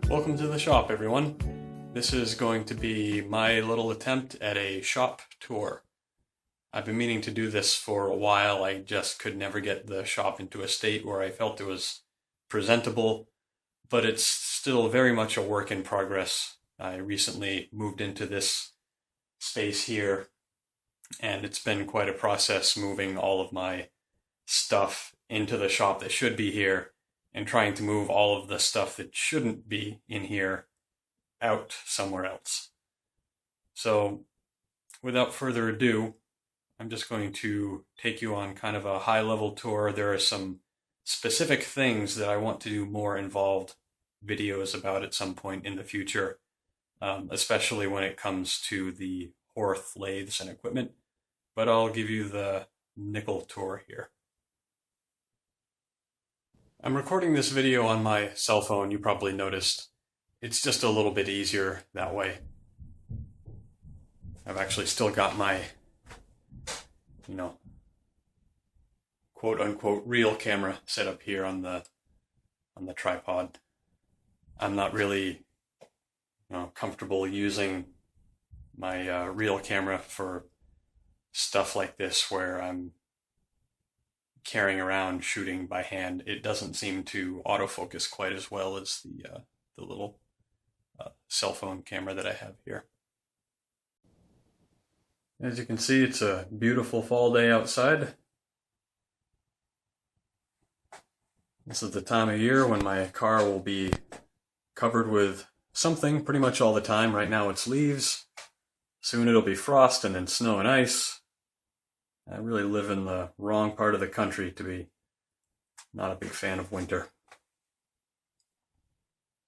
Welcome to the shop, everyone. This is going to be my little attempt at a shop tour. I've been meaning to do this for a while. I just could never get the shop into a state where I felt it was presentable, but it's still very much a work in progress. I recently moved into this space here, and it's been quite a process moving all of my stuff into the shop that should be here and trying to move all of the stuff that shouldn't be in here out somewhere else. So without further ado, I'm just going to take you on kind of a high-level tour. There are some specific things that I want to do more involved videos about at some point in the future, especially when it comes to the Horth lathes and equipment, but I'll give you the nickel tour here. I'm recording this video on my cell phone, you probably noticed. It's just a little bit easier that way. I've actually still got my, quote-unquote real camera set up here on the tripod. I'm not really, comfortable using my real camera for stuff like this where I'm carrying around shooting by hand. It doesn't seem to autofocus quite as well as the little cell phone camera that I have here. As you can see, it's a beautiful fall day outside. This is the time of year when my car will be covered with something pretty much all the time. Right now it's leaves. Soon it'll be frost and then snow and ice. I really live in the wrong part of the country to be not a big fan of winter.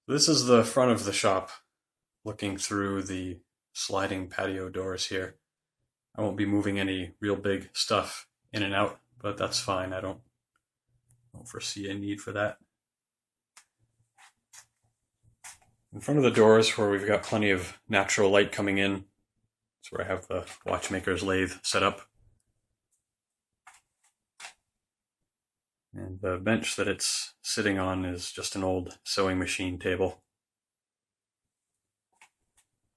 This is the front of the shop, looking through the sliding patio doors here. I won't be moving any real big stuff in and out, but that's fine. I don't foresee a need for that. In front of the doors, where we've got plenty of natural light coming in, that's where I have the watchmaker's lathe set up. And the bench that it's sitting on is just an old sewing machine table.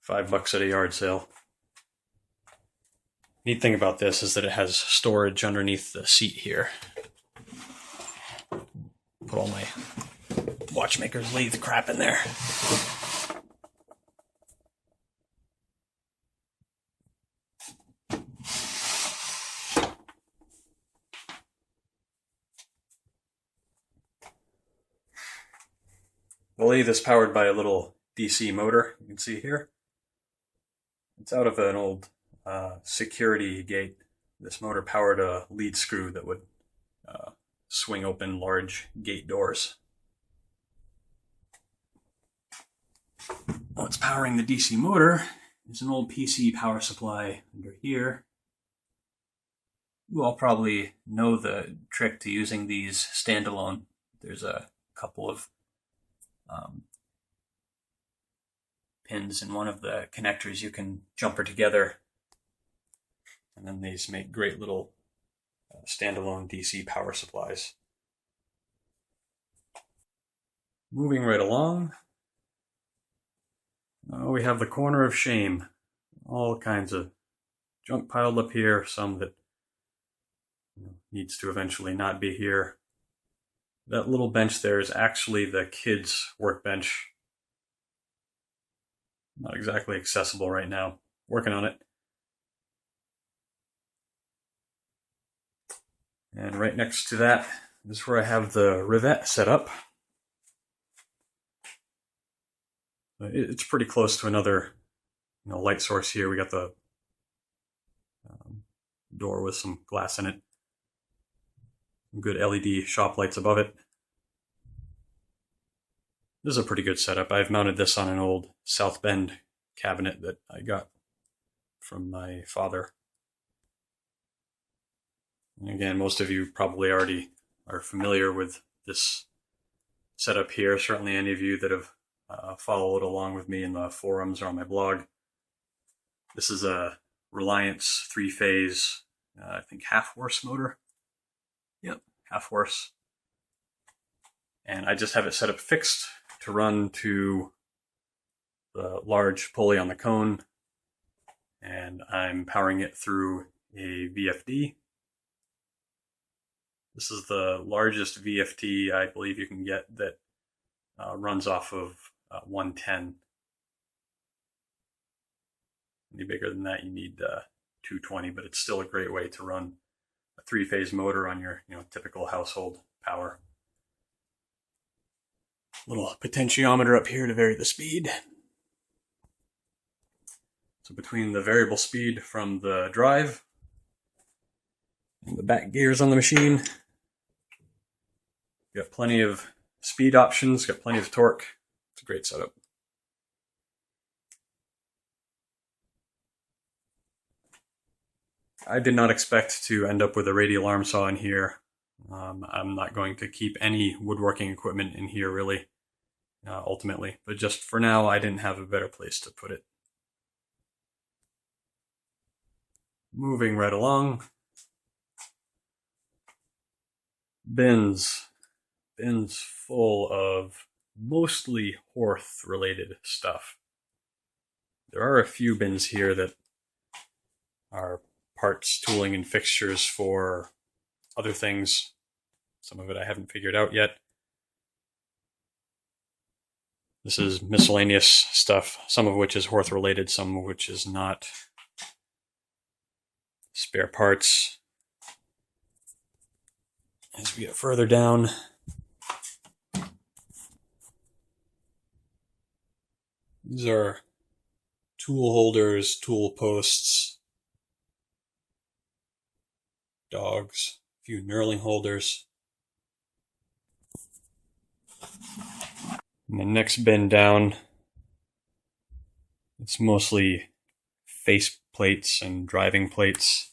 $5 at a yard sale. Neat thing about this is that it has storage underneath the seat here. Put all my watchmaker's lathe crap in there. The lathe is powered by a little DC motor, you can see here. It's out of an old security gate. This motor powered a lead screw that would swing open large gate doors. What's powering the DC motor is an old PC power supply under here. You all probably know the trick to using these standalone. There's a couple of pins in one of the connectors you can jumper together, and then these make great little standalone DC power supplies. Moving right along, we have the corner of shame. All kinds of junk piled up here, some that needs to eventually not be here. That little bench there is actually the kids' workbench. Not exactly accessible right now. Working on it. And right next to that is where I have the rivet set up. It's pretty close to another light source here. We got the door with some glass in it. Good LED shop lights above it. This is a pretty good setup. I've mounted this on an old South Bend cabinet that I got from my father. And again, most of you probably already are familiar with this setup here. Certainly any of you that have followed along with me in the forums or on my blog. This is a Reliance 3-phase, I think half-horse motor. Yep, half horse. And I just have it set up fixed to run to the large pulley on the cone, and I'm powering it through a VFD. This is the largest VFD I believe you can get that runs off of 110. Any bigger than that, you need 220, but it's still a great way to run a three-phase motor on your typical household power. Little potentiometer up here to vary the speed. So between the variable speed from the drive and the back gears on the machine, got plenty of speed options, got plenty of torque. It's a great setup. I did not expect to end up with a radial arm saw in here. I'm not going to keep any woodworking equipment in here really, ultimately. But just for now, I didn't have a better place to put it. Moving right along. Bins. Bins full of mostly Horth-related stuff. There are a few bins here that are parts, tooling, and fixtures for other things. Some of it I haven't figured out yet. This is miscellaneous stuff, some of which is Horth-related, some of which is not. Spare parts. As we get further down, these are tool holders, tool posts, dogs, a few knurling holders. And the next bin down, it's mostly face plates and driving plates.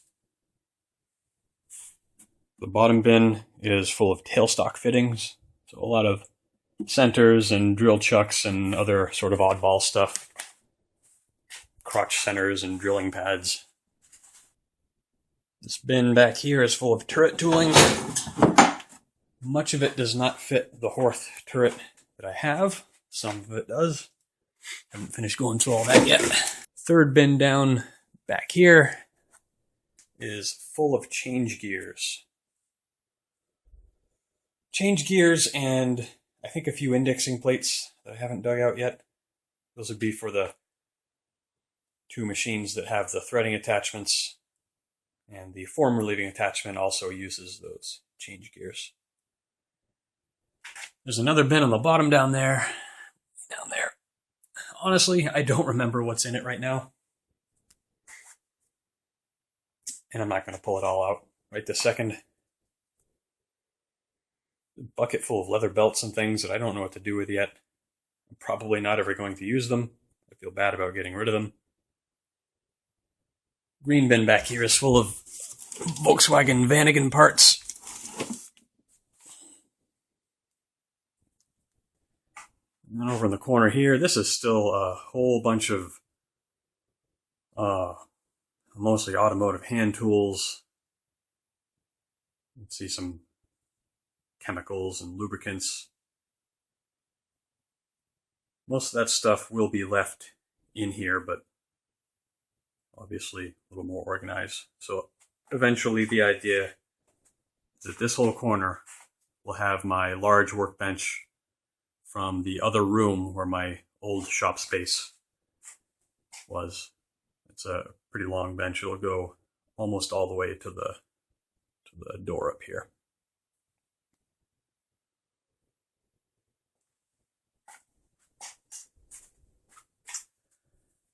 The bottom bin is full of tailstock fittings, so a lot of centers and drill chucks and other sort of oddball stuff. Crotch centers and drilling pads. This bin back here is full of turret tooling. Much of it does not fit the Horth turret that I have. Some of it does. Haven't finished going through all that yet. Third bin down back here is full of change gears. Change gears and I think a few indexing plates that I haven't dug out yet. Those would be for the two machines that have the threading attachments, and the form relieving attachment also uses those change gears. There's another bin on the bottom down there. Honestly, I don't remember what's in it right now. And I'm not going to pull it all out right this second. A bucket full of leather belts and things that I don't know what to do with yet. I'm probably not ever going to use them. I feel bad about getting rid of them. Green bin back here is full of Volkswagen Vanagon parts. And then over in the corner here, this is still a whole bunch of mostly automotive hand tools. You can see some chemicals and lubricants. Most of that stuff will be left in here, but obviously a little more organized. So eventually the idea is that this whole corner will have my large workbench from the other room where my old shop space was. It's a pretty long bench. It'll go almost all the way to the door up here.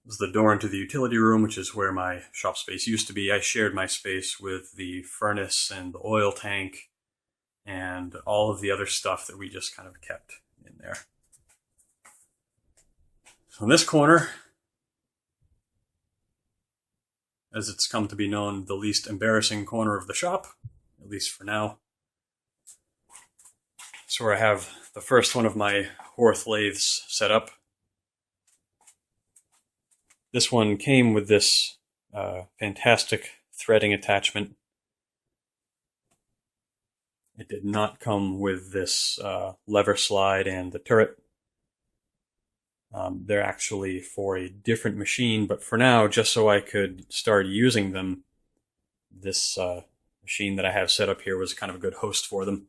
This is the door into the utility room, which is where my shop space used to be. I shared my space with the furnace and the oil tank and all of the other stuff that we just kind of kept in there. So in this corner, as it's come to be known, the least embarrassing corner of the shop, at least for now. It's where I have the first one of my Horth lathes set up. This one came with this fantastic threading attachment. It did not come with this lever slide and the turret. They're actually for a different machine, but for now, just so I could start using them, this machine that I have set up here was kind of a good host for them.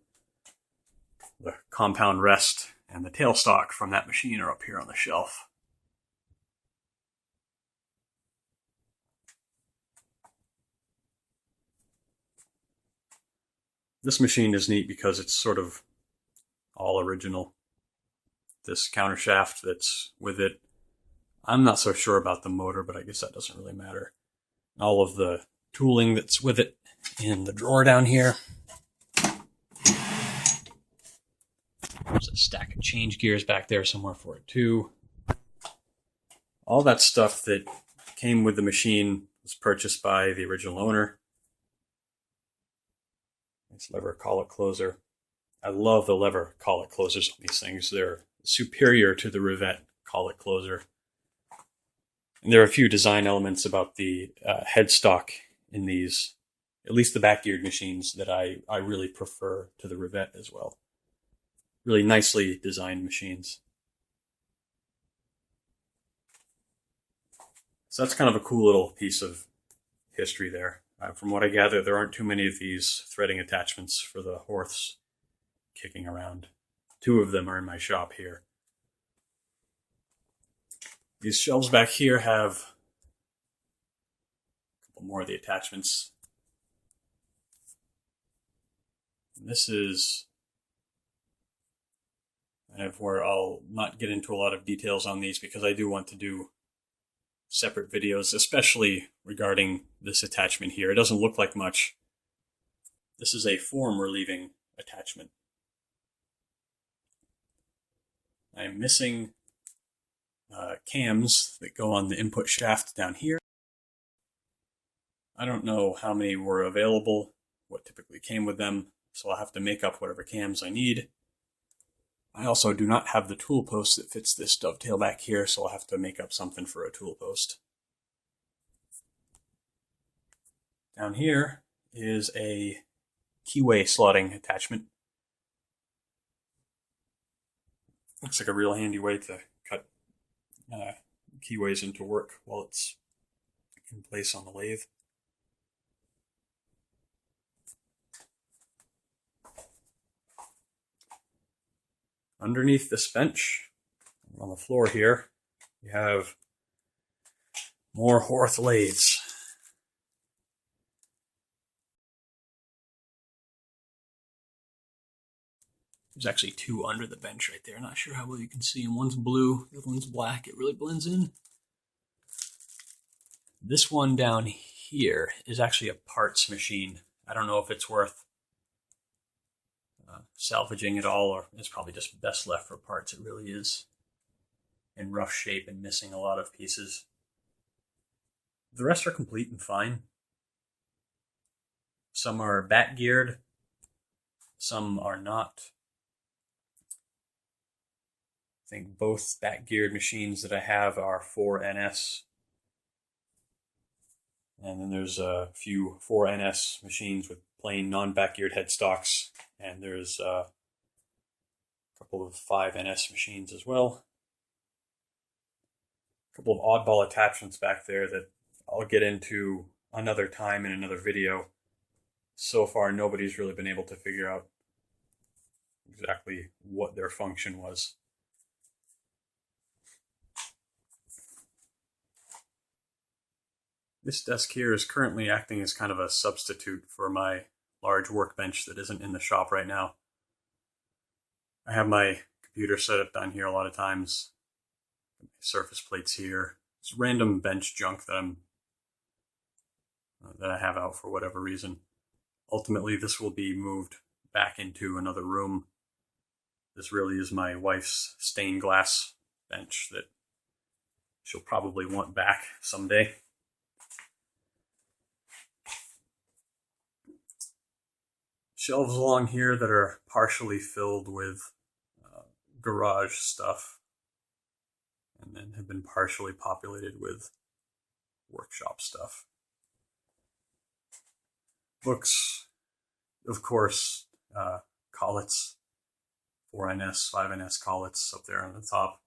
The compound rest and the tailstock from that machine are up here on the shelf. This machine is neat because it's sort of all original. This counter shaft that's with it, I'm not so sure about the motor, but I guess that doesn't really matter. All of the tooling that's with it in the drawer down here. There's a stack of change gears back there somewhere for it too. All that stuff that came with the machine was purchased by the original owner. This lever collet closer. I love the lever collet closers on these things. They're superior to the Rivette collet closer. And there are a few design elements about the headstock in these, at least the back-geared machines, that I really prefer to the Rivette as well. Really nicely designed machines. So that's kind of a cool little piece of history there. From what I gather, there aren't too many of these threading attachments for the Horths kicking around. 2 of them are in my shop here. These shelves back here have a couple more of the attachments. And this is kind of where I'll not get into a lot of details on these because I do want to do separate videos, especially regarding this attachment here. It doesn't look like much. This is a form relieving attachment. I'm missing cams that go on the input shaft down here. I don't know how many were available, what typically came with them, so I'll have to make up whatever cams I need. I also do not have the tool post that fits this dovetail back here, so I'll have to make up something for a tool post. Down here is a keyway slotting attachment. Looks like a real handy way to cut keyways into work while it's in place on the lathe. Underneath this bench, on the floor here, you have more Horth lathes. There's actually 2 under the bench right there. Not sure how well you can see them. One's blue, the other one's black. It really blends in. This one down here is actually a parts machine. I don't know if it's worth salvaging it all, or it's probably just best left for parts. It really is in rough shape and missing a lot of pieces. The rest are complete and fine. Some are back geared, some are not. I think both back geared machines that I have are 4NS. And then there's a few 4NS machines with plain non-back geared headstocks. And there's a couple of 5NS machines as well. A couple of oddball attachments back there that I'll get into another time in another video. So far, nobody's really been able to figure out exactly what their function was. This desk here is currently acting as kind of a substitute for my large workbench that isn't in the shop right now. I have my computer set up down here a lot of times. Surface plates here. It's random bench junk that I have out for whatever reason. Ultimately, this will be moved back into another room. This really is my wife's stained glass bench that she'll probably want back someday. Shelves along here that are partially filled with garage stuff, and then have been partially populated with workshop stuff. Books, of course, collets, 4NS, 5NS collets up there on the top.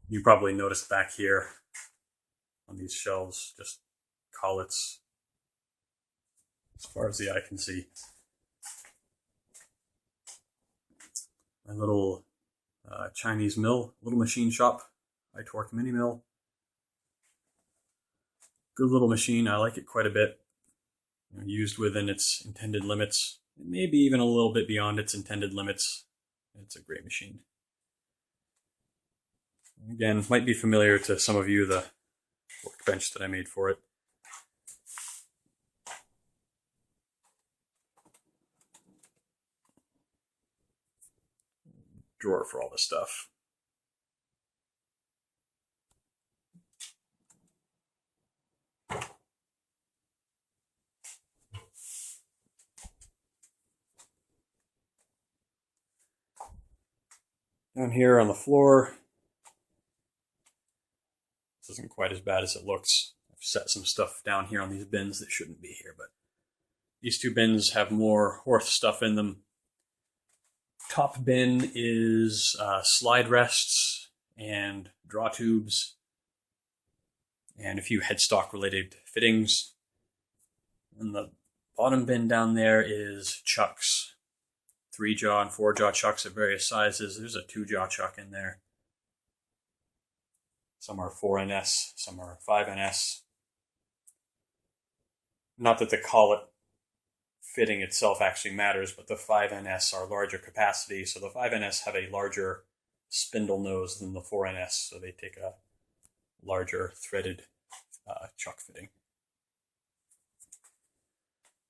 You probably noticed back here on these shelves, just collets as far as the eye can see. My little Chinese mill, little machine shop, high torque mini mill. Good little machine. I like it quite a bit. Used within its intended limits, maybe even a little bit beyond its intended limits. It's a great machine. Again, might be familiar to some of you, the workbench that I made for it. Drawer for all the stuff. Down here on the floor, this isn't quite as bad as it looks. I've set some stuff down here on these bins that shouldn't be here, but these two bins have more Horth stuff in them. Top bin is slide rests and draw tubes and a few headstock related fittings. And the bottom bin down there is chucks. 3-jaw and 4-jaw chucks of various sizes. There's a 2-jaw chuck in there. Some are 4NS, some are 5NS. Not that the collet fitting itself actually matters, but the 5NS are larger capacity, so the 5NS have a larger spindle nose than the 4NS, so they take a larger threaded chuck fitting.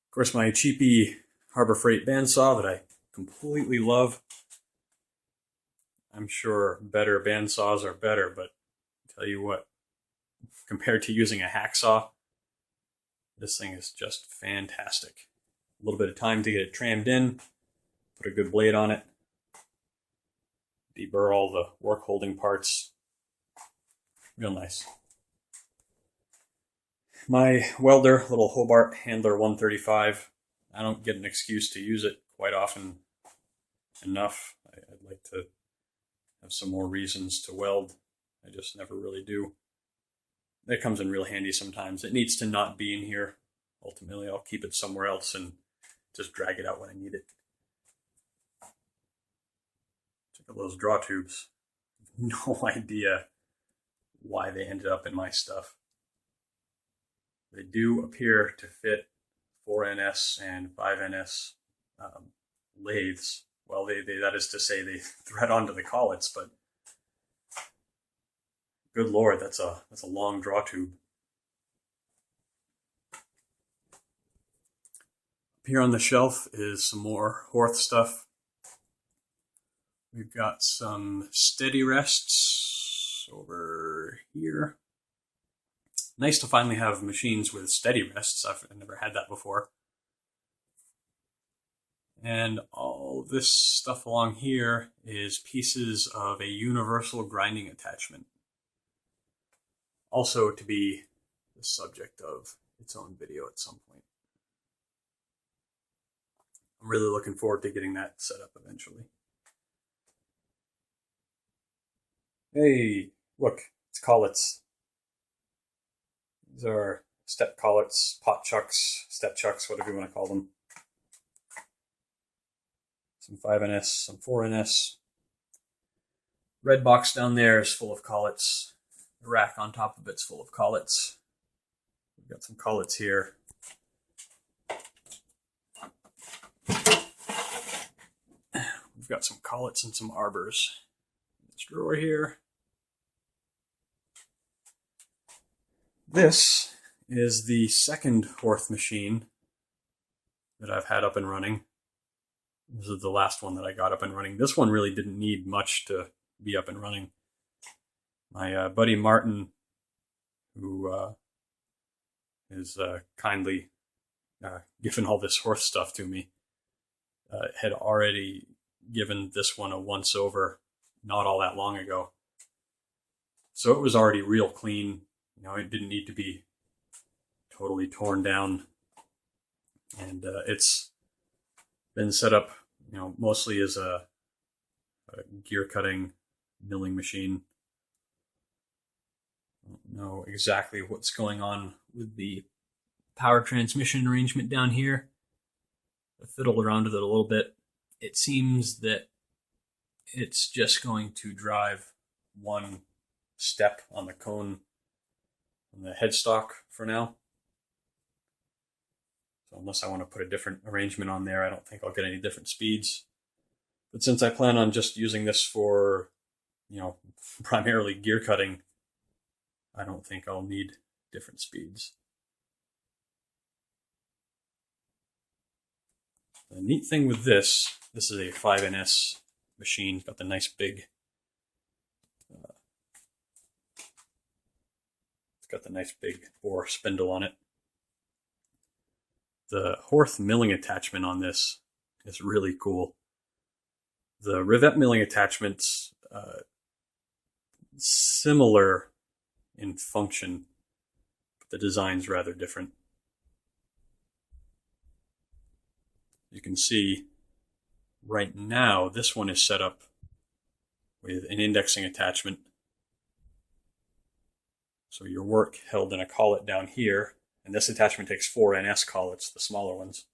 Of course, my cheapy Harbor Freight bandsaw that I completely love. I'm sure better bandsaws are better, but I'll tell you what, compared to using a hacksaw, this thing is just fantastic. A little bit of time to get it trammed in, put a good blade on it, deburr all the work holding parts. Real nice. My welder, little Hobart Handler 135, I don't get an excuse to use it quite often enough. I'd like to have some more reasons to weld. I just never really do. That comes in real handy sometimes. It needs to not be in here. Ultimately, I'll keep it somewhere else and just drag it out when I need it. Check out those draw tubes. No idea why they ended up in my stuff. They do appear to fit 4NS and 5NS lathes. Well, that is to say they thread onto the collets, but good Lord, that's a long draw tube. Up here on the shelf is some more Horth stuff. We've got some steady rests over here. Nice to finally have machines with steady rests. I've never had that before. And all this stuff along here is pieces of a universal grinding attachment. Also to be the subject of its own video at some point. I'm really looking forward to getting that set up eventually. Hey, look, it's collets. These are step collets, pot chucks, step chucks, whatever you want to call them. Some 5NS, some 4NS. Red box down there is full of collets. The rack on top of it's full of collets. We've got some collets here. We've got some collets and some arbors. This drawer here. This is the second Horth machine that I've had up and running. This is the last one that I got up and running. This one really didn't need much to be up and running. My buddy Martin, who is kindly given all this Horth stuff to me, had already given this one a once over not all that long ago. So it was already real clean. You know, it didn't need to be totally torn down. And it's been set up, mostly as a gear cutting milling machine. don't know exactly what's going on with the power transmission arrangement down here. I fiddled around with it a little bit. It seems that it's just going to drive one step on the cone on the headstock for now. So unless I want to put a different arrangement on there, I don't think I'll get any different speeds. But since I plan on just using this for, primarily gear cutting, I don't think I'll need different speeds. The neat thing with this is a 5NS machine. It's got the nice big bore spindle on it. The Horth milling attachment on this is really cool. The rivet milling attachment's similar in function, but the design's rather different. You can see right now this one is set up with an indexing attachment. So your work held in a collet down here, and this attachment takes 4 NS collets, the smaller ones.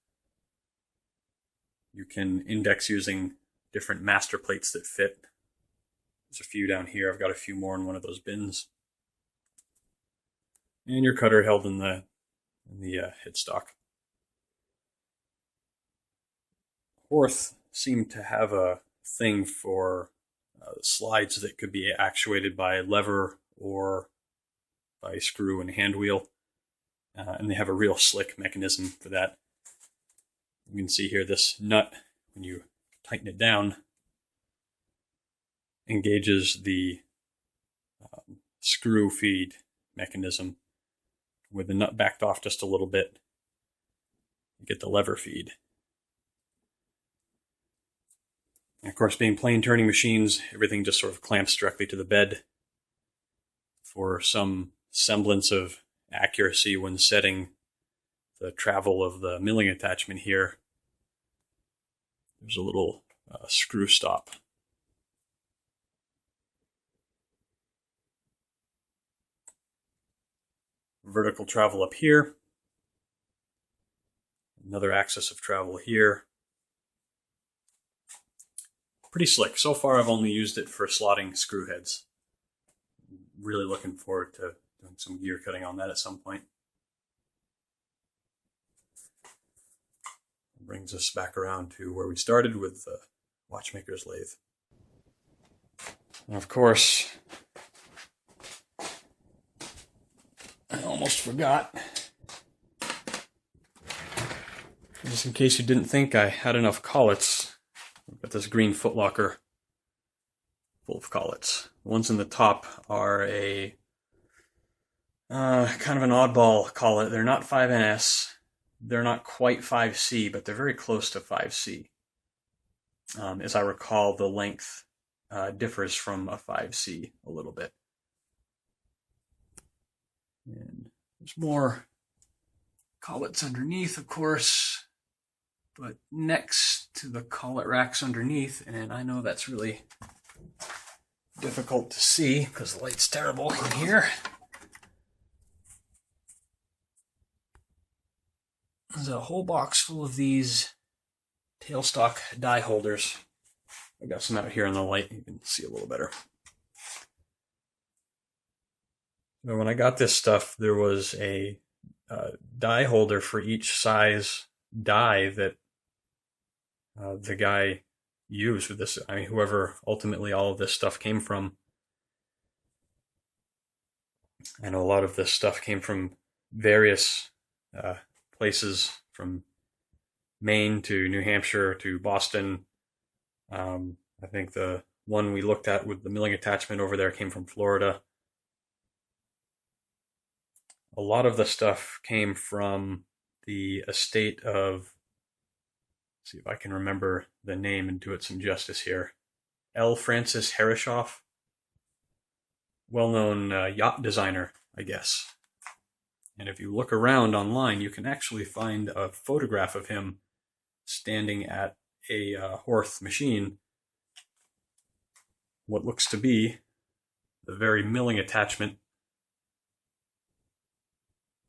You can index using different master plates that fit. There's a few down here. I've got a few more in one of those bins. And your cutter held in the headstock. Horth seemed to have a thing for slides that could be actuated by lever or by screw and hand wheel. And they have a real slick mechanism for that. You can see here this nut, when you tighten it down, engages the screw feed mechanism. With the nut backed off just a little bit, you get the lever feed. And of course, being plane turning machines, everything just sort of clamps directly to the bed for some semblance of accuracy when setting the travel of the milling attachment here. There's a little screw stop. Vertical travel up here. Another axis of travel here. Pretty slick. So far I've only used it for slotting screw heads. Really looking forward to doing some gear cutting on that at some point. Brings us back around to where we started with the watchmaker's lathe. And of course, I almost forgot. Just in case you didn't think I had enough collets, I've got this green footlocker full of collets. The ones in the top are a kind of an oddball collet. They're not 5NS. They're not quite 5C, but they're very close to 5C. As I recall, the length differs from a 5C a little bit. And there's more collets underneath, of course, but next to the collet racks underneath, and I know that's really difficult to see because the light's terrible in here. There's a whole box full of these tailstock die holders. I've got some out here in the light, you can see a little better. So when I got this stuff, there was a die holder for each size die that the guy used with this. I mean, whoever ultimately all of this stuff came from. I know a lot of this stuff came from various places, from Maine to New Hampshire to Boston. I think the one we looked at with the milling attachment over there came from Florida. A lot of the stuff came from the estate of, let's see if I can remember the name and do it some justice here, L. Francis Herreshoff, well-known yacht designer, I guess. And if you look around online, you can actually find a photograph of him standing at a Horth machine, what looks to be the very milling attachment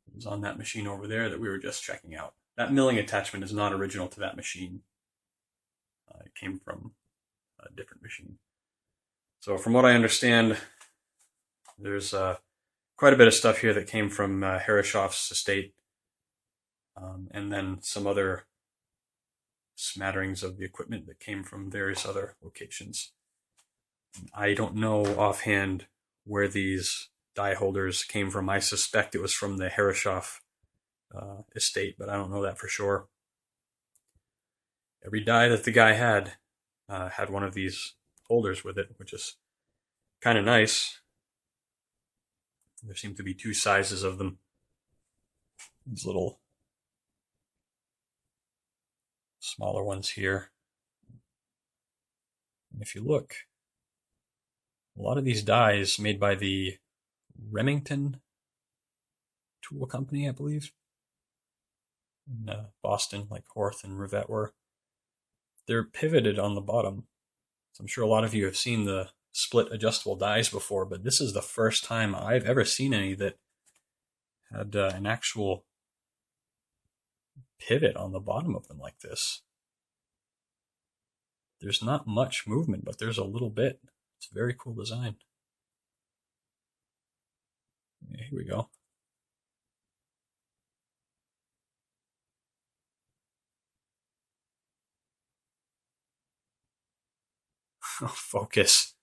It was on that machine over there that we were just checking out. That milling attachment is not original to that machine. It came from a different machine. So from what I understand, there's quite a bit of stuff here that came from Herreshoff's estate, and then some other smatterings of the equipment that came from various other locations. I don't know offhand where these die holders came from. I suspect it was from the Herreshoff estate, but I don't know that for sure. Every die that the guy had one of these holders with it, which is kind of nice. There seem to be two sizes of them. These little smaller ones here. And if you look, a lot of these dies made by the Remington Tool Company, I believe, in Boston, like Horth and Rivette were. They're pivoted on the bottom. So I'm sure a lot of you have seen the split adjustable dies before, but this is the first time I've ever seen any that had an actual pivot on the bottom of them like this. There's not much movement, but there's a little bit. It's a very cool design. Yeah, here we go. Oh, focus.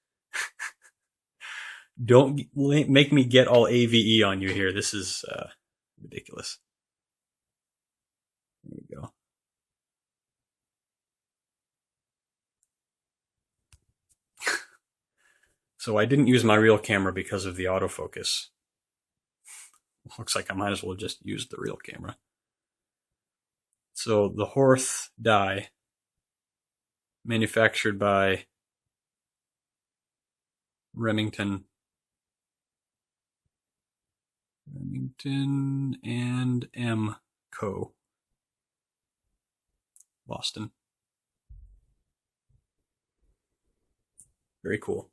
Don't make me get all AVE on you here. This is ridiculous. There we go. So I didn't use my real camera because of the autofocus. Looks like I might as well just use the real camera. So the Horth die, manufactured by Remington and M Co. Boston. Very cool.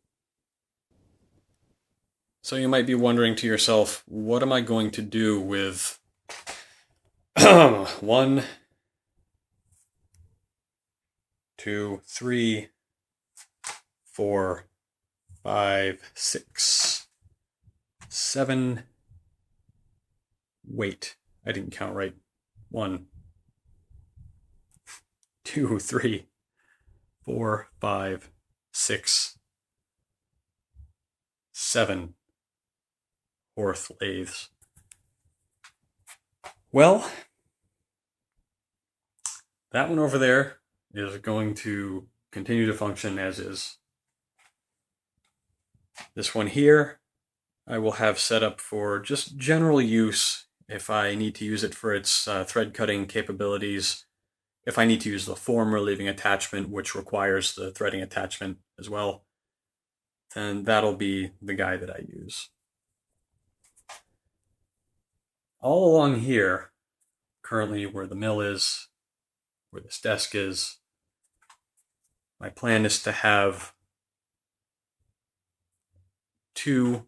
So you might be wondering to yourself, what am I going to do with 1, 2, 3, 4, 5, 6, 7. Wait, I didn't count right. 1, 2, 3, 4, 5, 6, 7 Horth lathes. Well, that one over there is going to continue to function as is. This one here, I will have set up for just general use if I need to use it for its thread cutting capabilities. If I need to use the form relieving attachment, which requires the threading attachment as well, then that'll be the guy that I use. All along here, currently where the mill is, where this desk is, my plan is to have 2,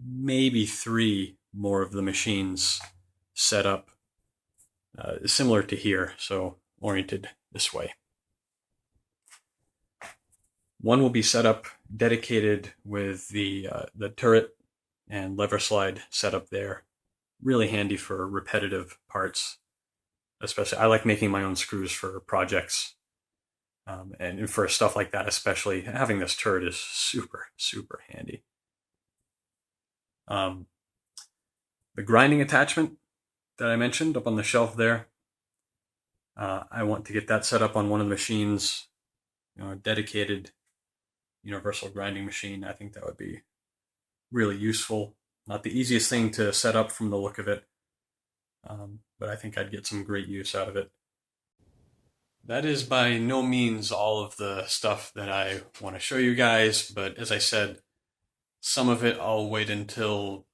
maybe 3 more of the machines set up similar to here, so oriented this way. One will be set up dedicated with the turret and lever slide set up there. Really handy for repetitive parts. Especially, I like making my own screws for projects. And for stuff like that, especially, having this turret is super, super handy. The grinding attachment that I mentioned up on the shelf there, I want to get that set up on one of the machines, a dedicated universal grinding machine. I think that would be really useful. Not the easiest thing to set up from the look of it, but I think I'd get some great use out of it. That is by no means all of the stuff that I want to show you guys, but as I said, some of it I'll wait until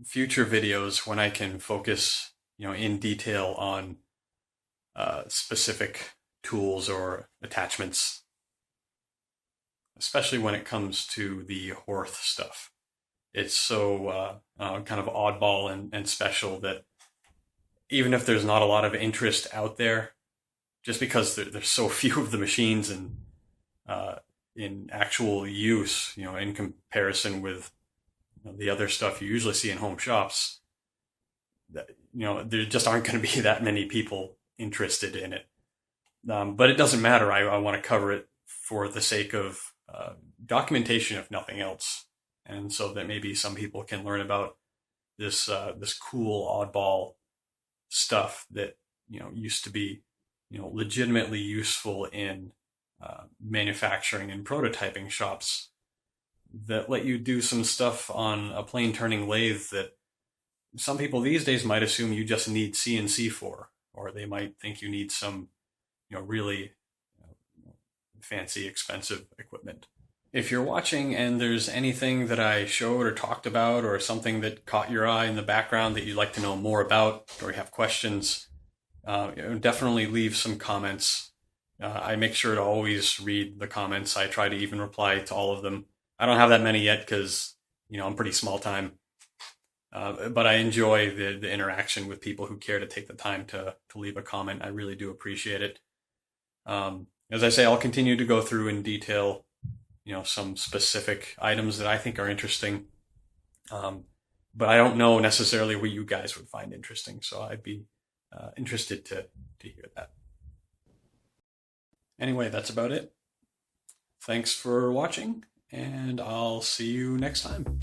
future videos when I can focus, in detail on specific tools or attachments, especially when it comes to the Horth stuff. it's so kind of oddball and special that even if there's not a lot of interest out there, just because there's so few of the machines and in actual use, in comparison with the other stuff you usually see in home shops, that there just aren't going to be that many people interested in it. But it doesn't matter. I want to cover it for the sake of documentation, if nothing else, and so that maybe some people can learn about this cool oddball stuff that used to be legitimately useful in manufacturing and prototyping shops that let you do some stuff on a plane turning lathe that some people these days might assume you just need CNC for, or they might think you need some really fancy, expensive equipment. If you're watching and there's anything that I showed or talked about or something that caught your eye in the background that you'd like to know more about, or you have questions, definitely leave some comments. I make sure to always read the comments. I try to even reply to all of them. I don't have that many yet because, I'm pretty small time. But I enjoy the interaction with people who care to take the time to leave a comment. I really do appreciate it. As I say, I'll continue to go through in detail, some specific items that I think are interesting. But I don't know necessarily what you guys would find interesting. So I'd be interested to hear that. Anyway, that's about it. Thanks for watching, and I'll see you next time.